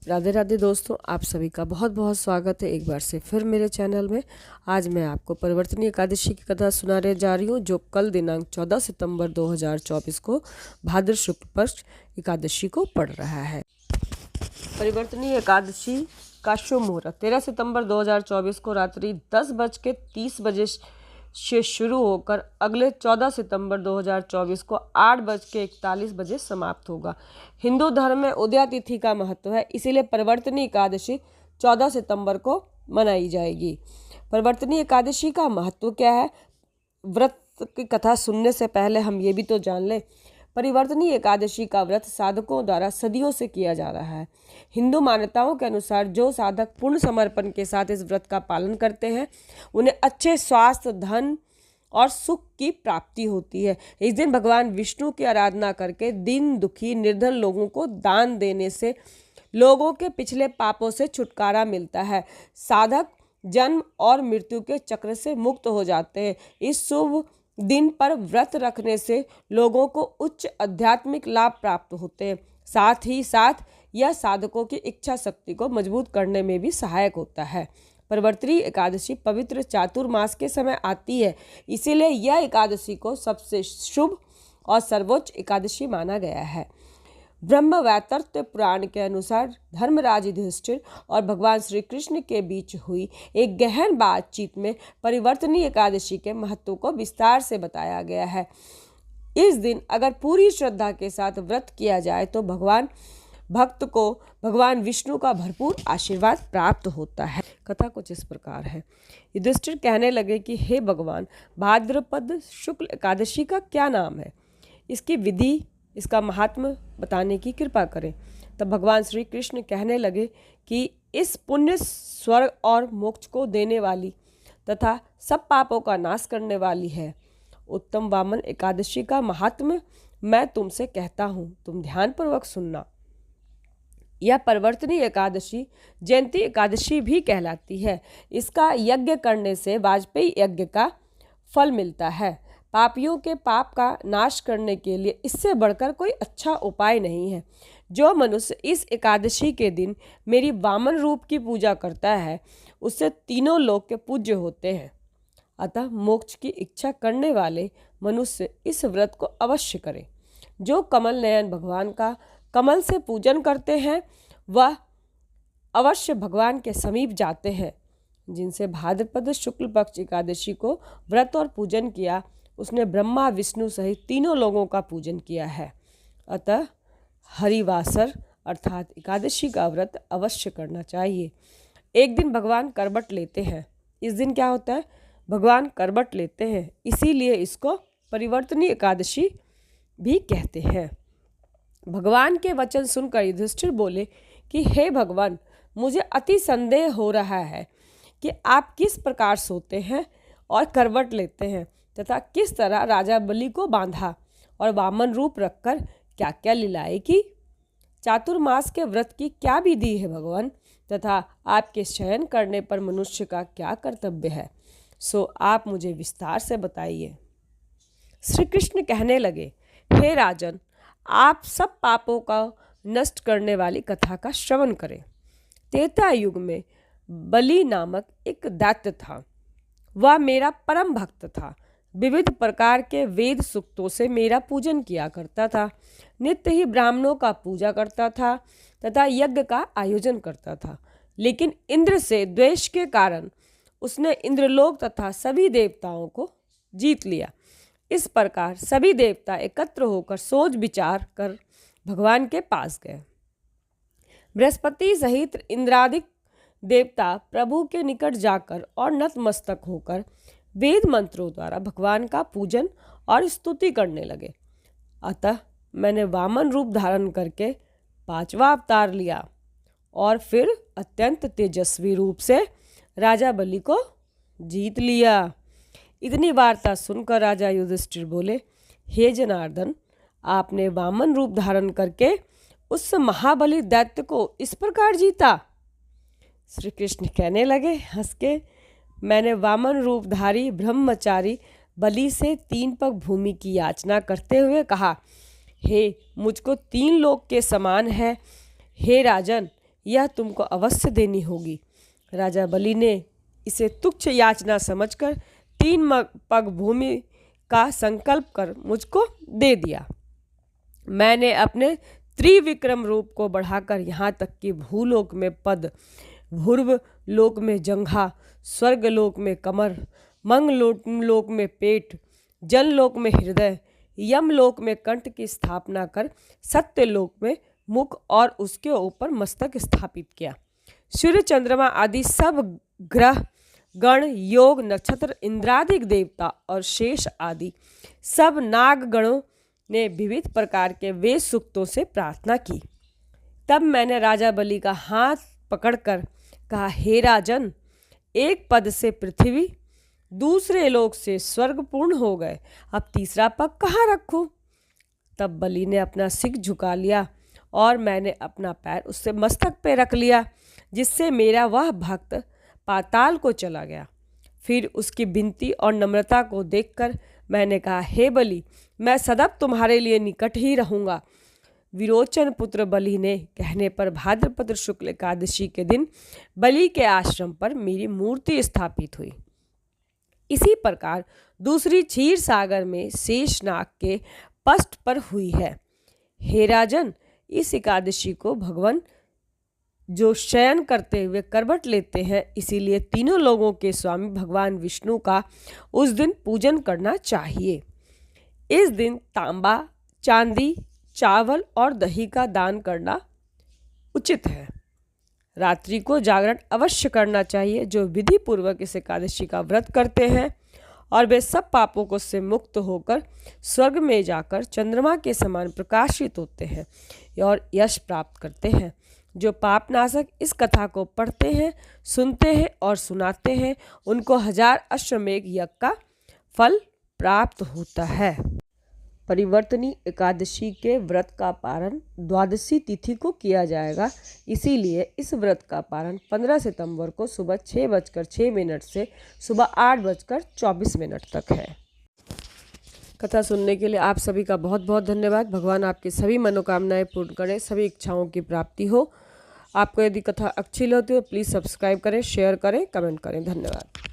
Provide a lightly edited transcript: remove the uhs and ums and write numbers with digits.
राधे राधे दोस्तों, आप सभी का बहुत बहुत स्वागत है एक बार से फिर मेरे चैनल में। आज मैं आपको परिवर्तनीय एकादशी की कथा सुनाने जा रही हूँ, जो कल दिनांक 14 सितंबर 2024 को भाद्र शुक्ल पक्ष एकादशी को पड़ रहा है। परिवर्तनीय एकादशी का शुभ मुहूर्त 13 सितंबर 2024 को रात्रि 10:30 से शुरू होकर अगले 14 सितंबर 2024 को 8:41 समाप्त होगा। हिंदू धर्म में उदया तिथि का महत्व है, इसीलिए परिवर्तनीय एकादशी 14 सितंबर को मनाई जाएगी। परिवर्तनीय एकादशी का महत्व क्या है? व्रत की कथा सुनने से पहले हम ये भी तो जान लें, परिवर्तनीय एकादशी का व्रत साधकों द्वारा सदियों से किया जा रहा है। हिंदू मान्यताओं के अनुसार जो साधक पूर्ण समर्पण के साथ इस व्रत का पालन करते हैं, उन्हें अच्छे स्वास्थ्य, धन और सुख की प्राप्ति होती है। इस दिन भगवान विष्णु की आराधना करके दीन दुखी निर्धन लोगों को दान देने से लोगों के पिछले पापों से छुटकारा मिलता है। साधक जन्म और मृत्यु के चक्र से मुक्त हो जाते हैं। इस शुभ दिन पर व्रत रखने से लोगों को उच्च आध्यात्मिक लाभ प्राप्त होते हैं। साथ ही साथ यह साधकों की इच्छा शक्ति को मजबूत करने में भी सहायक होता है। परिवर्तनीय एकादशी पवित्र चातुर्मास के समय आती है, इसीलिए यह एकादशी को सबसे शुभ और सर्वोच्च एकादशी माना गया है। ब्रह्म वैवर्त पुराण के अनुसार धर्मराज युधिष्ठिर और भगवान श्री कृष्ण के बीच हुई एक गहन बातचीत में परिवर्तनीय एकादशी के महत्व को विस्तार से बताया गया है। इस दिन अगर पूरी श्रद्धा के साथ व्रत किया जाए तो भक्त को भगवान विष्णु का भरपूर आशीर्वाद प्राप्त होता है। कथा कुछ इस प्रकार है। युधिष्ठिर कहने लगे कि हे भगवान, भाद्रपद शुक्ल एकादशी का क्या नाम है? इसकी विधि, इसका महात्म्य बताने की कृपा करें। तब भगवान श्री कृष्ण कहने लगे कि इस पुण्य स्वर्ग और मोक्ष को देने वाली तथा सब पापों का नाश करने वाली है। उत्तम वामन एकादशी का महात्म्य मैं तुमसे कहता हूँ, तुम ध्यानपूर्वक सुनना। यह परिवर्तनीय एकादशी जयंती एकादशी भी कहलाती है। इसका यज्ञ करने से वाजपेयी यज्ञ का फल मिलता है। पापियों के पाप का नाश करने के लिए इससे बढ़कर कोई अच्छा उपाय नहीं है। जो मनुष्य इस एकादशी के दिन मेरी वामन रूप की पूजा करता है, उससे तीनों लोक के पूज्य होते हैं। अतः मोक्ष की इच्छा करने वाले मनुष्य इस व्रत को अवश्य करें। जो कमल नयन भगवान का कमल से पूजन करते हैं, वह अवश्य भगवान के समीप जाते हैं। जिनसे भाद्रपद शुक्ल पक्ष एकादशी को व्रत और पूजन किया, उसने ब्रह्मा विष्णु सहित तीनों लोगों का पूजन किया है। अतः हरिवासर अर्थात एकादशी का व्रत अवश्य करना चाहिए। एक दिन भगवान करवट लेते हैं। इस दिन क्या होता है? भगवान करवट लेते हैं, इसीलिए इसको परिवर्तनीय एकादशी भी कहते हैं। भगवान के वचन सुनकर युधिष्ठिर बोले कि हे भगवान, मुझे अति संदेह हो रहा है कि आप किस प्रकार सोते हैं और करवट लेते हैं तथा किस तरह राजा बलि को बांधा और वामन रूप रखकर क्या क्या लीलाएं की। चातुर्मास के व्रत की क्या विधि है भगवान, तथा आपके शयन करने पर मनुष्य का क्या कर्तव्य है, सो आप मुझे विस्तार से बताइए। श्री कृष्ण कहने लगे, हे राजन, आप सब पापों का नष्ट करने वाली कथा का श्रवण करें। त्रेता युग में बलि नामक एक दैत्य था। वह मेरा परम भक्त था। विविध प्रकार के वेद सूक्तों से मेरा पूजन किया करता था। नित्य ही ब्राह्मणों का पूजा करता था तथा यज्ञ का आयोजन करता था। लेकिन इंद्र से द्वेष के कारण उसने इंद्रलोक तथा सभी देवताओं को जीत लिया। इस प्रकार सभी देवता एकत्र होकर सोच विचार कर भगवान के पास गए। बृहस्पति सहित इंद्रादिक देवता प्रभु के निकट जाकर और नतमस्तक होकर वेद मंत्रों द्वारा भगवान का पूजन और स्तुति करने लगे। अतः मैंने वामन रूप धारण करके 5वां अवतार लिया और फिर अत्यंत तेजस्वी रूप से राजा बलि को जीत लिया। इतनी वार्ता सुनकर राजा युधिष्ठिर बोले, हे जनार्दन, आपने वामन रूप धारण करके उस महाबली दैत्य को इस प्रकार जीता। श्री कृष्ण कहने लगे हंस के, मैंने वामन रूपधारी ब्रह्मचारी बलि से 3 पग भूमि की याचना करते हुए कहा, हे मुझको 3 लोक के समान है। हे राजन, यह तुमको अवश्य देनी होगी। राजा बलि ने इसे तुच्छ याचना समझकर 3 पग भूमि का संकल्प कर मुझको दे दिया। मैंने अपने त्रिविक्रम रूप को बढ़ाकर यहाँ तक कि भूलोक में पद, भूर्व लोक में जंघा, स्वर्गलोक में कमर, मंगलोक में पेट, जनलोक में हृदय, यमलोक में कंठ की स्थापना कर सत्यलोक में मुख और उसके ऊपर मस्तक स्थापित किया। सूर्य, चंद्रमा आदि सब ग्रह गण, योग, नक्षत्र, इंद्रादिक देवता और शेष आदि सब नाग गणों ने विविध प्रकार के वेद सूक्तों से प्रार्थना की। तब मैंने राजा बलि का हाथ पकड़कर कहा, हे राजन, एक पद से पृथ्वी, दूसरे लोक से स्वर्ग पूर्ण हो गए, अब तीसरा पग कहाँ रखूं? तब बलि ने अपना सिर झुका लिया और मैंने अपना पैर उससे मस्तक पे रख लिया, जिससे मेरा वह भक्त पाताल को चला गया। फिर उसकी विनती और नम्रता को देखकर मैंने कहा, हे बलि, मैं सदैव तुम्हारे लिए निकट ही रहूँगा। विरोचन पुत्र बलि ने कहने पर भाद्रपद शुक्ल एकादशी के दिन बलि के आश्रम पर मेरी मूर्ति स्थापित हुई। इसी प्रकार दूसरी क्षीर सागर में शेषनाग के पष्ठ पर हुई है। हे राजन, इस एकादशी को भगवान जो शयन करते हुए करवट लेते हैं, इसीलिए तीनों लोगों के स्वामी भगवान विष्णु का उस दिन पूजन करना चाहिए। इस दिन तांबा, चांदी, चावल और दही का दान करना उचित है। रात्रि को जागरण अवश्य करना चाहिए। जो विधि पूर्वक इस एकादशी का व्रत करते हैं और वे सब पापों को से मुक्त होकर स्वर्ग में जाकर चंद्रमा के समान प्रकाशित होते हैं और यश प्राप्त करते हैं। जो पापनाशक इस कथा को पढ़ते हैं, सुनते हैं और सुनाते हैं, उनको 1000 अश्वमेघ यज्ञ का फल प्राप्त होता है। परिवर्तनी एकादशी के व्रत का पारण द्वादशी तिथि को किया जाएगा, इसीलिए इस व्रत का पारण 15 सितंबर को सुबह 6:06 से सुबह 8:24 तक है। कथा सुनने के लिए आप सभी का बहुत बहुत धन्यवाद। भगवान आपकी सभी मनोकामनाएं पूर्ण करें, सभी इच्छाओं की प्राप्ति हो। आपको यदि कथा अच्छी लगती हो प्लीज़ सब्सक्राइब करें, शेयर करें, कमेंट करें। धन्यवाद।